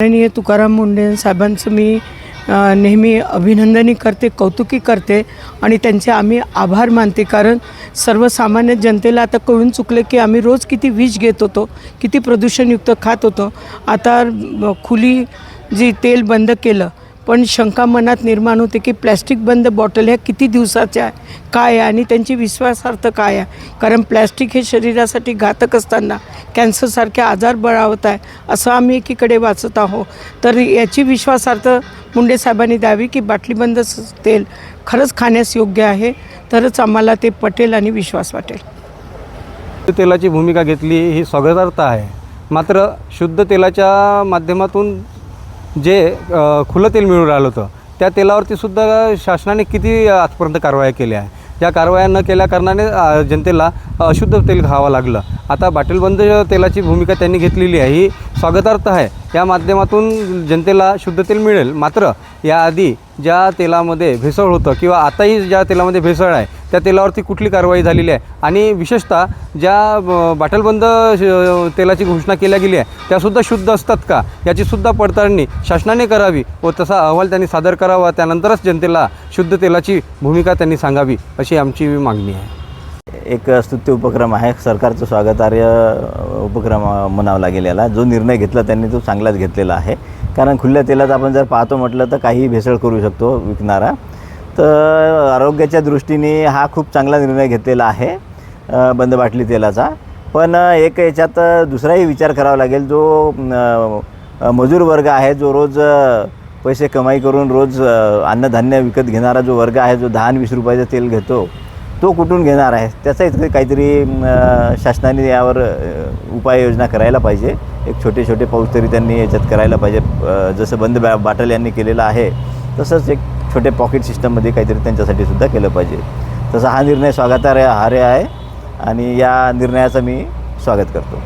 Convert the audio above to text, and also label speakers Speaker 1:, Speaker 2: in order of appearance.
Speaker 1: माननीय तुकाराम मुंढे साहेबांचं मी नेहमी अभिनंदनही करते, कौतुकी करते आणि त्यांचे आम्ही आभार मानते. कारण सर्वसामान्य जनतेला आता कळून चुकले की आम्ही रोज किती विष घेत होतो, किती प्रदूषणयुक्त खात होतो. आता खुली जी तेल बंद केलं, पण शंका मनात निर्माण होते की प्लॅस्टिक बंद बॉटल ह्या किती दिवसाच्या आहे, काय आहे आणि त्यांची विश्वासार्थ काय आहे. कारण प्लॅस्टिक हे शरीरासाठी घातक असताना कॅन्सरसारखे आजार बळावत आहे असं आम्ही एकीकडे वाचत आहोत. तर याची विश्वासार्थ मुंडे साहेबांनी द्यावी की बाटलीबंद तेल खरंच खाण्यास योग्य आहे, तरच आम्हाला ते पटेल आणि विश्वास वाटेल.
Speaker 2: तेलाची भूमिका घेतली ही स्वागतार्थ आहे. मात्र शुद्ध तेलाच्या माध्यमातून जे खुलं तेल मिळून राहिलं होतं त्या तेलावरती सुद्धा शासनाने किती आजपर्यंत कारवाया केल्या आहे. या कारवाया न केल्या कारणाने जनतेला अशुद्ध तेल खावं लागलं. आता बाटलबंद तेलाची भूमिका त्यांनी घेतलेली आहे, ही स्वागतार्थ आहे. या माध्यमातून जनतेला शुद्ध तेल मिळेल. मात्र याआधी ज्या तेलामध्ये भेसळ होतं किंवा आताही ज्या तेलामध्ये भेसळ आहे त्या तेलावरती कुठली कारवाई झालेली आहे आणि विशेषतः ज्या बाटलबंद तेलाची घोषणा केल्या गेली आहे त्यासुद्धा शुद्ध असतात का याचीसुद्धा पडताळणी शासनाने करावी व तसा अहवाल त्यांनी सादर करावा. त्यानंतरच जनतेला शुद्ध तेलाची भूमिका त्यांनी सांगावी अशी आमची मागणी आहे.
Speaker 3: एक स्तुत्य उपक्रम आहे, सरकारचं स्वागतार्ह उपक्रम म्हणावा लागेल याला. जो निर्णय घेतला त्यांनी तो चांगलाच घेतलेला आहे. कारण खुल्या तेलात आपण जर पाहतो म्हटलं तर काहीही भेसळ करू शकतो विकणारा. तर आरोग्याच्या दृष्टीने हा खूप चांगला निर्णय घेतलेला आहे बंद बाटली तेलाचा. पण एक याच्यात दुसराही विचार करावा लागेल. जो मजूर वर्ग आहे, जो रोज पैसे कमाई करून रोज अन्नधान्य विकत घेणारा जो वर्ग आहे, जो 10-20 रुपयाचं तेल घेतो, तो कुठून घेणार आहे. त्याचा इतकं काहीतरी शासनाने यावर उपाययोजना करायला पाहिजे. एक छोटे छोटे पाऊस तरी त्यांनी याच्यात करायला पाहिजे. जसं बंद बाटल यांनी केलेलं आहे तसंच एक छोटे पॉकेट सिस्टममध्ये काहीतरी त्यांच्यासाठी सुद्धा केलं पाहिजे. तसा हा निर्णय स्वागतार्ह आहे आणि या निर्णयाचं मी स्वागत करतो.